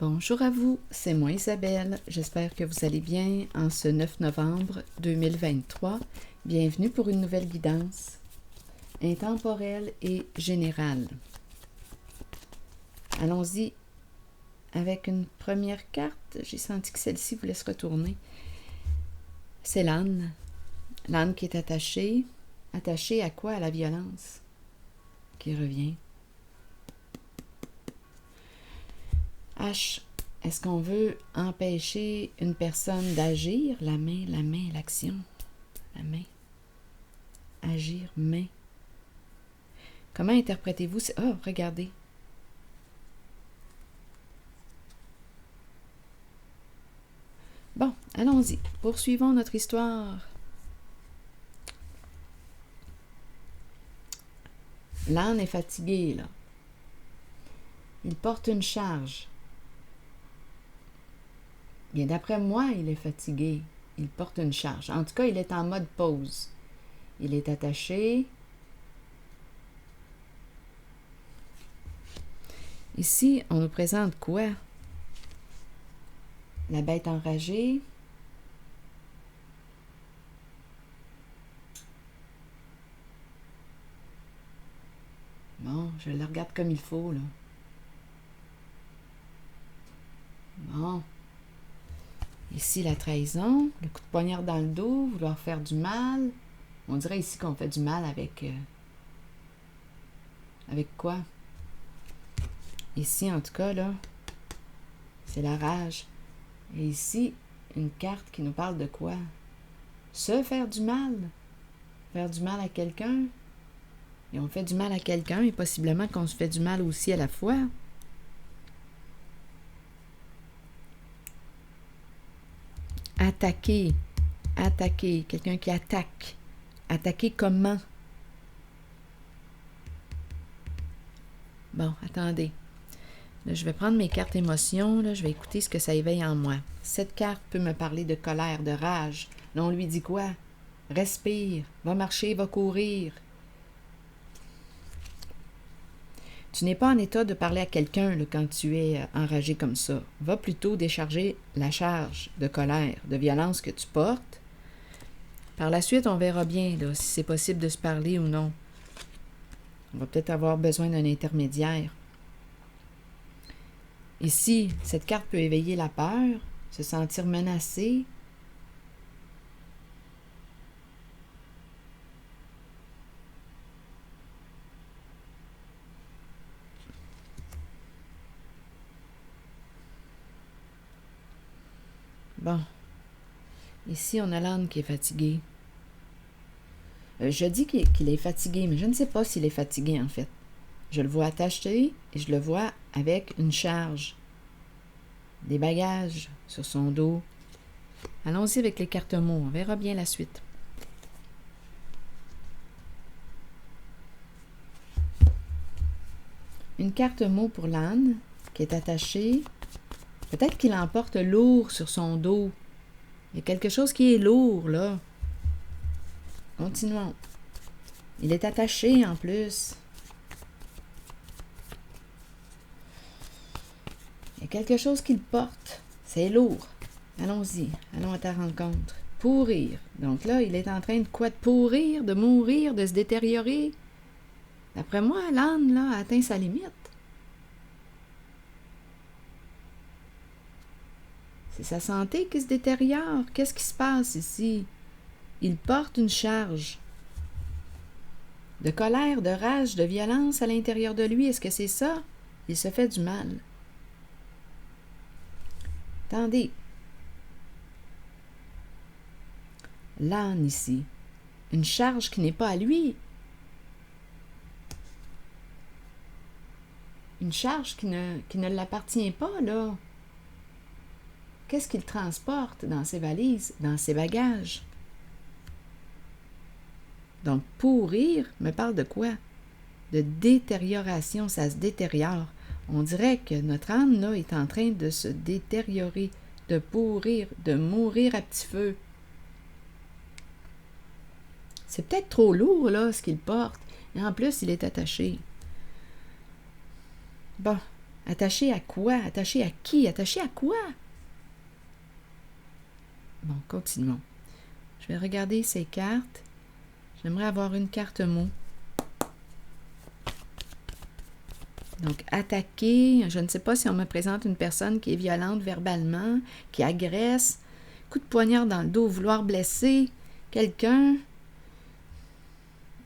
Bonjour à vous, c'est moi Isabelle. J'espère que vous allez bien en ce 9 novembre 2023. Bienvenue pour une nouvelle guidance intemporelle et générale. Allons-y avec une première carte. J'ai senti que celle-ci voulait se retourner. C'est l'âne. L'âne qui est attaché. Attaché à quoi? À la violence qui revient. H. Est-ce qu'on veut empêcher une personne d'agir? La main, l'action. La main. Agir, main. Comment interprétez-vous? Oh, regardez. Bon, allons-y. Poursuivons notre histoire. L'âne est fatigué, là. Il porte une charge. Bien, d'après moi, il est fatigué. Il porte une charge. En tout cas, il est en mode pause. Il est attaché. Ici, on nous présente quoi? La bête enragée. Bon, je le regarde comme il faut, là. Bon. Ici, la trahison, le coup de poignard dans le dos, vouloir faire du mal. On dirait ici qu'on fait du mal avec... avec quoi? Ici, en tout cas, là, c'est la rage. Et ici, une carte qui nous parle de quoi? Se faire du mal. Faire du mal à quelqu'un. Et on fait du mal à quelqu'un, et possiblement qu'on se fait du mal aussi à la fois. Attaquer. Attaquer. Quelqu'un qui attaque. Attaquer comment? Bon, attendez. Là, je vais prendre mes cartes émotions. Là, je vais écouter ce que ça éveille en moi. Cette carte peut me parler de colère, de rage. Là, on lui dit quoi? Respire. Va marcher, va courir. Tu n'es pas en état de parler à quelqu'un là, quand tu es enragé comme ça. Va plutôt décharger la charge de colère, de violence que tu portes. Par la suite, on verra bien là, si c'est possible de se parler ou non. On va peut-être avoir besoin d'un intermédiaire. Ici, cette carte peut éveiller la peur, se sentir menacé. Bon. Ici, on a l'âne qui est fatigué. Je dis qu'il est fatigué, mais je ne sais pas s'il est fatigué, en fait. Je le vois attaché et je le vois avec une charge. Des bagages sur son dos. Allons-y avec les cartes mots. On verra bien la suite. Une carte mot pour l'âne qui est attachée. Peut-être qu'il emporte lourd sur son dos. Il y a quelque chose qui est lourd, là. Continuons. Il est attaché en plus. Il y a quelque chose qu'il porte. C'est lourd. Allons-y. Allons à ta rencontre. Pourrir. Donc là, il est en train de quoi? De pourrir, de mourir, de se détériorer. D'après moi, l'âne, là, a atteint sa limite. C'est sa santé qui se détériore. Qu'est-ce qui se passe ici? Il porte une charge de colère, de rage, de violence à l'intérieur de lui. Est-ce que c'est ça? Il se fait du mal. Attendez. L'âne ici. Une charge qui n'est pas à lui. Une charge qui ne l'appartient pas, là. Qu'est-ce qu'il transporte dans ses valises, dans ses bagages? Donc, pourrir me parle de quoi? De détérioration, ça se détériore. On dirait que notre âme, là, est en train de se détériorer, de pourrir, de mourir à petit feu. C'est peut-être trop lourd, là, ce qu'il porte. Et en plus, il est attaché. Bon, Attaché à quoi? Attaché à qui? Attaché à quoi? Bon, continuons. Je vais regarder ces cartes. J'aimerais avoir une carte mot. Donc, attaquer, je ne sais pas si on me présente une personne qui est violente verbalement, qui agresse, coup de poignard dans le dos, vouloir blesser quelqu'un.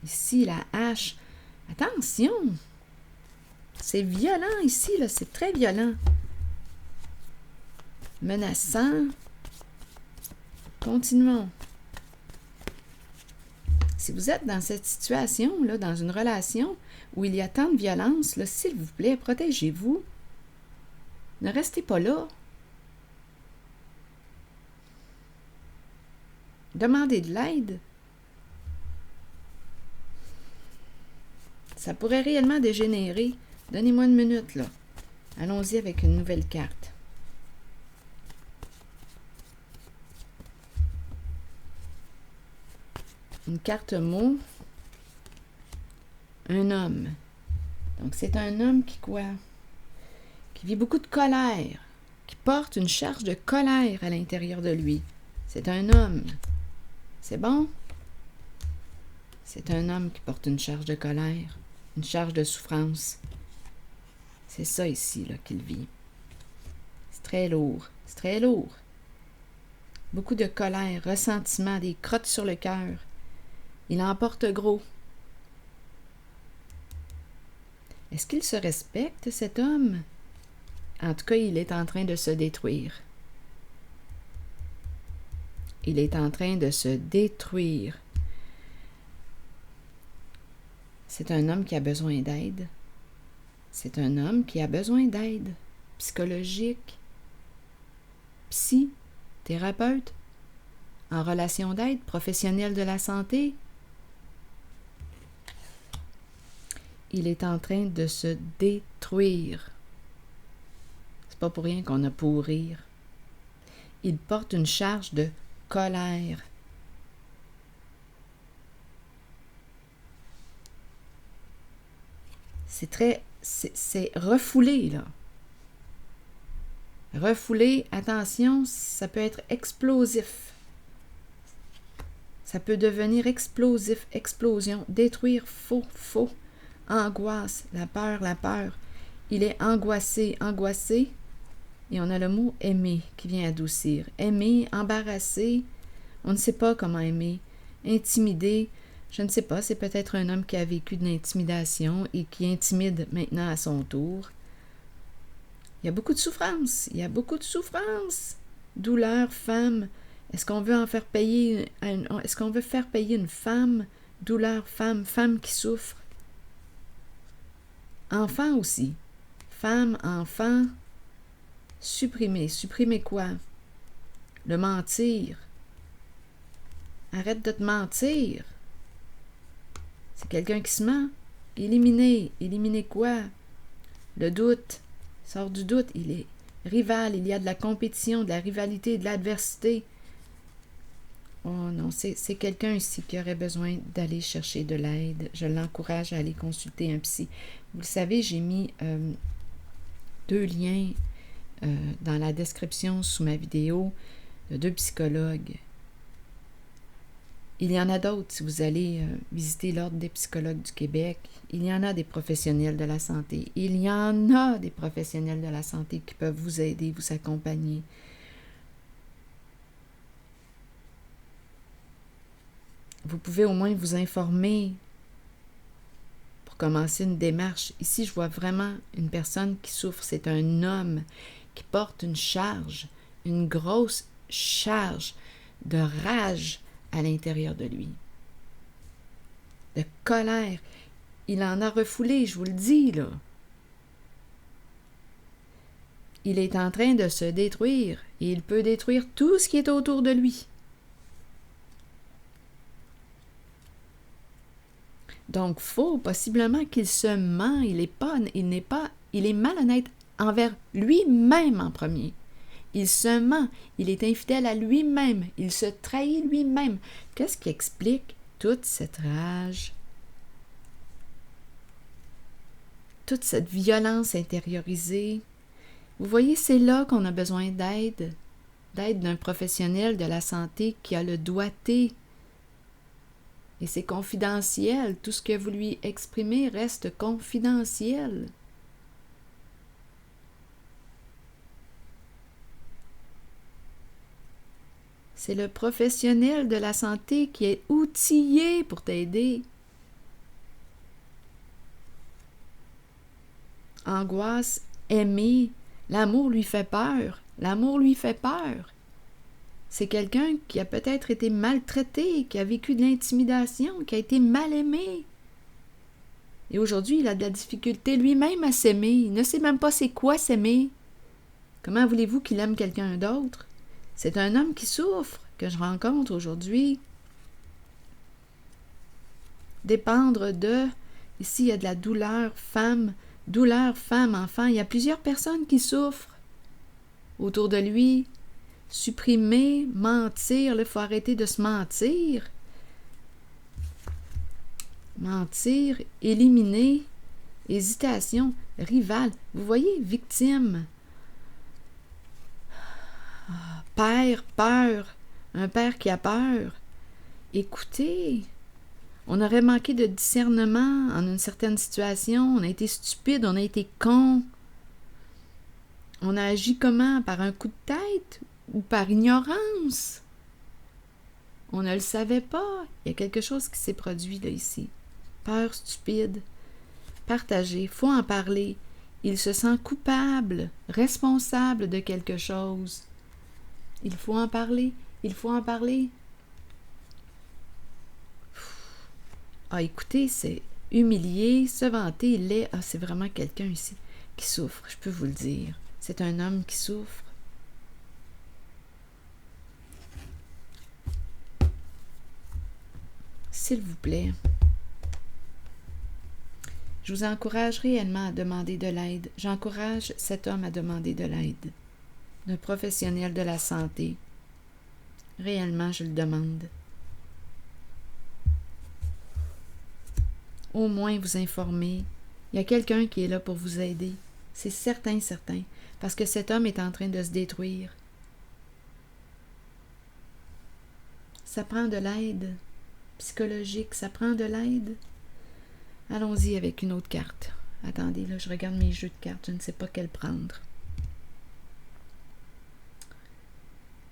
Ici, la hache. Attention! C'est violent ici, là, c'est très violent. Menaçant. Continuons. Si vous êtes dans cette situation, là, dans une relation où il y a tant de violence, là, s'il vous plaît, protégez-vous. Ne restez pas là. Demandez de l'aide. Ça pourrait réellement dégénérer. Donnez-moi une minute, là. Allons-y avec une nouvelle carte. Une carte mot. Un homme. Donc, c'est un homme qui quoi? Qui vit beaucoup de colère, qui porte une charge de colère à l'intérieur de lui. C'est un homme. C'est bon? C'est un homme qui porte une charge de colère, une charge de souffrance. C'est ça ici, là, qu'il vit. C'est très lourd. C'est très lourd. Beaucoup de colère, ressentiment, des crottes sur le cœur. Il en porte gros. Est-ce qu'il se respecte, cet homme? En tout cas, il est en train de se détruire. Il est en train de se détruire. C'est un homme qui a besoin d'aide. C'est un homme qui a besoin d'aide psychologique, thérapeute, en relation d'aide, professionnel de la santé. Il est en train de se détruire. C'est pas pour rien qu'on a pour rire. Il porte une charge de colère. C'est refoulé, là. Refoulé, attention, ça peut être explosif. Ça peut devenir explosif, explosion, détruire, faux. Angoisse, la peur. Il est angoissé. Et on a le mot aimer qui vient adoucir. Aimer, embarrassé, on ne sait pas comment aimer. Intimidé, je ne sais pas, c'est peut-être un homme qui a vécu de l'intimidation et qui intimide maintenant à son tour. Il y a beaucoup de souffrance. Douleur, femme. Est-ce qu'on veut faire payer une femme? Douleur, femme qui souffre. Enfant aussi. Femme, enfant. Supprimer. Supprimer quoi? Le mentir. Arrête de te mentir. C'est quelqu'un qui se ment. Éliminer. Éliminer quoi? Le doute. Sort du doute. Il est rival. Il y a de la compétition, de la rivalité, de l'adversité. Oh non, c'est quelqu'un ici qui aurait besoin d'aller chercher de l'aide. Je l'encourage à aller consulter un psy. Vous le savez, j'ai mis 2 liens dans la description sous ma vidéo de 2 psychologues. Il y en a d'autres si vous allez visiter l'Ordre des psychologues du Québec. Il y en a des professionnels de la santé. Il y en a des professionnels de la santé qui peuvent vous aider, vous accompagner. Vous pouvez au moins vous informer pour commencer une démarche. Ici, je vois vraiment une personne qui souffre. C'est un homme qui porte une charge, une grosse charge de rage à l'intérieur de lui. De colère. Il en a refoulé, je vous le dis, là. Il est en train de se détruire et il peut détruire tout ce qui est autour de lui. Donc, faux, possiblement qu'il se ment, il est malhonnête envers lui-même en premier. Il se ment, il est infidèle à lui-même, il se trahit lui-même. Qu'est-ce qui explique toute cette rage? toute cette violence intériorisée. Vous voyez, c'est là qu'on a besoin d'aide d'un professionnel de la santé qui a le doigté. Et c'est confidentiel. Tout ce que vous lui exprimez reste confidentiel. C'est le professionnel de la santé qui est outillé pour t'aider. Angoisse, aimer, l'amour lui fait peur. L'amour lui fait peur. C'est quelqu'un qui a peut-être été maltraité, qui a vécu de l'intimidation, qui a été mal aimé. Et aujourd'hui, il a de la difficulté lui-même à s'aimer. Il ne sait même pas c'est quoi s'aimer. Comment voulez-vous qu'il aime quelqu'un d'autre? C'est un homme qui souffre que je rencontre aujourd'hui. Dépendre de... Ici, il y a de la douleur femme, enfant. Il y a plusieurs personnes qui souffrent autour de lui. Supprimer, mentir, il faut arrêter de se mentir. Mentir, éliminer, hésitation, rival. Vous voyez, victime. Père, peur. Un père qui a peur. Écoutez, on aurait manqué de discernement en une certaine situation. On a été stupide, on a été con. On a agi comment? Par un coup de tête ou par ignorance? On ne le savait pas. Il y a quelque chose qui s'est produit là ici. Peur stupide. Partagé. Il faut en parler. Il se sent coupable, responsable de quelque chose. Il faut en parler. Il faut en parler. Ah, écoutez, c'est humilié, se vanter, laid. Ah, c'est vraiment quelqu'un ici qui souffre, je peux vous le dire. C'est un homme qui souffre. S'il vous plaît, je vous encourage réellement à demander de l'aide. J'encourage cet homme à demander de l'aide d'un professionnel de la santé. Réellement, je le demande. Au moins vous informer. Il y a quelqu'un qui est là pour vous aider. C'est certain, certain. Parce que cet homme est en train de se détruire. Ça prend de l'aide psychologique, ça prend de l'aide. Allons-y avec une autre carte. Attendez, là, je regarde mes jeux de cartes, je ne sais pas quelle prendre.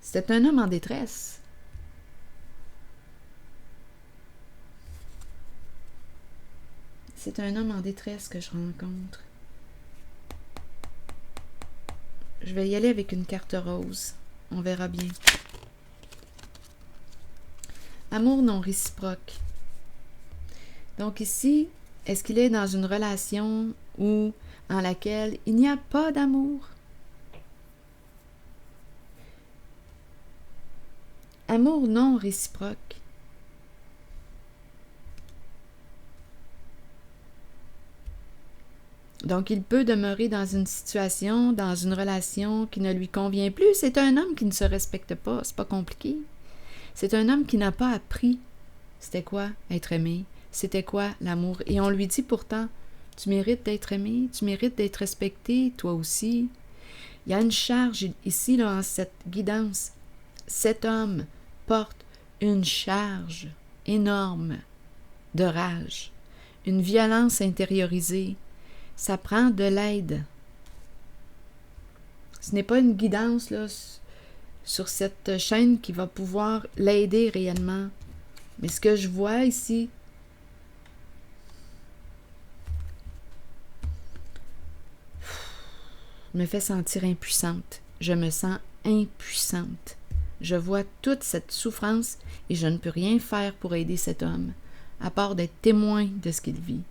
C'est un homme en détresse. C'est un homme en détresse que je rencontre. Je vais y aller avec une carte rose. On verra bien. Amour non réciproque. Donc ici, est-ce qu'il est dans une relation où, en laquelle il n'y a pas d'amour? Amour non réciproque. Donc, il peut demeurer dans une situation, dans une relation qui ne lui convient plus. C'est un homme qui ne se respecte pas, c'est pas compliqué. C'est un homme qui n'a pas appris c'était quoi être aimé, c'était quoi l'amour. Et on lui dit pourtant, tu mérites d'être aimé, tu mérites d'être respecté, toi aussi. Il y a une charge ici, là, en cette guidance. Cet homme porte une charge énorme de rage, une violence intériorisée. Ça prend de l'aide. Ce n'est pas une guidance là, sur cette chaîne qui va pouvoir l'aider réellement. Mais ce que je vois ici, me fait sentir impuissante. Je me sens impuissante. Je vois toute cette souffrance et je ne peux rien faire pour aider cet homme, à part d'être témoin de ce qu'il vit.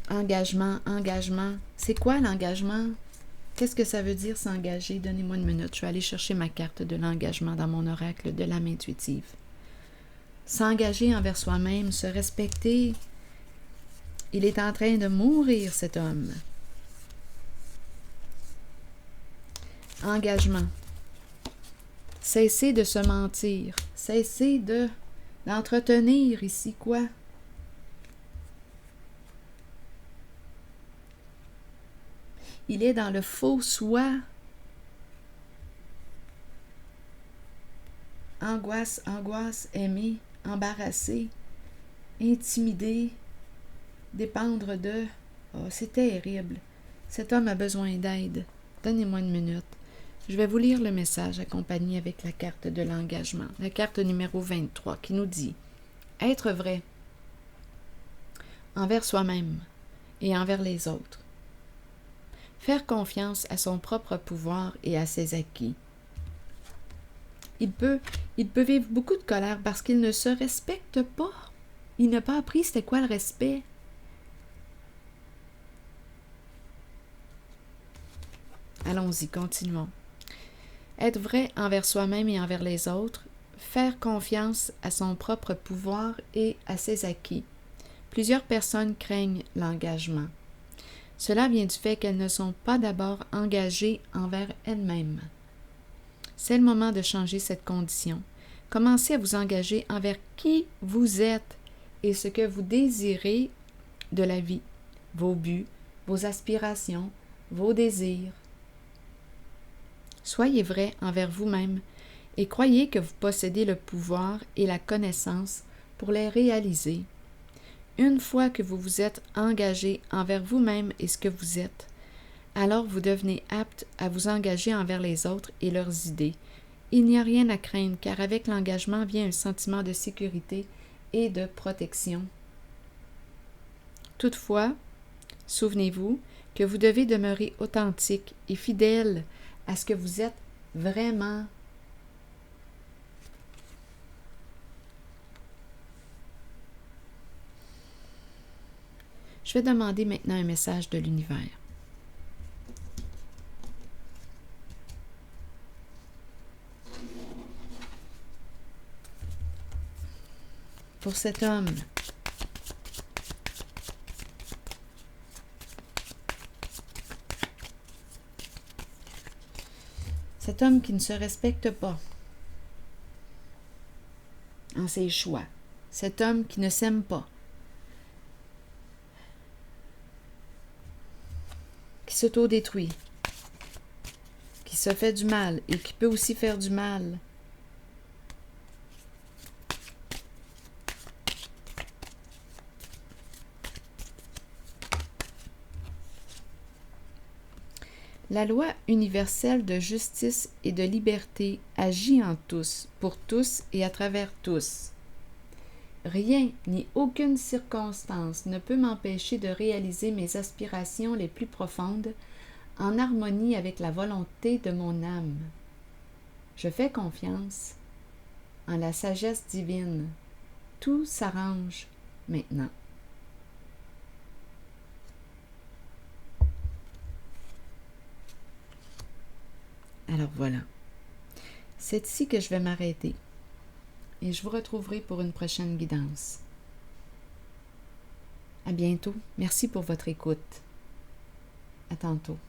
Engagement, engagement. C'est quoi l'engagement? Qu'est-ce que ça veut dire s'engager? Donnez-moi une minute. Je vais aller chercher ma carte de l'engagement dans mon oracle de l'âme intuitive. S'engager envers soi-même, se respecter. Il est en train de mourir, cet homme. Engagement. Cessez de se mentir. Cessez d'entretenir ici quoi? Il est dans le faux soi. Angoisse, angoisse, aimer, embarrasser, intimider, dépendre de... Oh, c'est terrible. Cet homme a besoin d'aide. Donnez-moi une minute. Je vais vous lire le message accompagné avec la carte de l'engagement, la carte numéro 23, qui nous dit « Être vrai envers soi-même et envers les autres. Faire confiance à son propre pouvoir et à ses acquis. Il peut vivre beaucoup de colère parce qu'il ne se respecte pas. Il n'a pas appris c'était quoi le respect. Allons-y, continuons. Être vrai envers soi-même et envers les autres, faire confiance à son propre pouvoir et à ses acquis. Plusieurs personnes craignent l'engagement. Cela vient du fait qu'elles ne sont pas d'abord engagées envers elles-mêmes. C'est le moment de changer cette condition. Commencez à vous engager envers qui vous êtes et ce que vous désirez de la vie, vos buts, vos aspirations, vos désirs. Soyez vrai envers vous-même et croyez que vous possédez le pouvoir et la connaissance pour les réaliser. Une fois que vous vous êtes engagé envers vous-même et ce que vous êtes, alors vous devenez apte à vous engager envers les autres et leurs idées. Il n'y a rien à craindre car avec l'engagement vient un sentiment de sécurité et de protection. Toutefois, souvenez-vous que vous devez demeurer authentique et fidèle à ce que vous êtes vraiment. Je vais demander maintenant un message de l'univers. Pour cet homme, qui ne se respecte pas en ses choix, cet homme qui ne s'aime pas, qui s'auto-détruit, qui se fait du mal et qui peut aussi faire du mal. La loi universelle de justice et de liberté agit en tous, pour tous et à travers tous. Rien ni aucune circonstance ne peut m'empêcher de réaliser mes aspirations les plus profondes en harmonie avec la volonté de mon âme. Je fais confiance en la sagesse divine. Tout s'arrange maintenant. Alors voilà, c'est ici que je vais m'arrêter et je vous retrouverai pour une prochaine guidance. À bientôt. Merci pour votre écoute. À tantôt.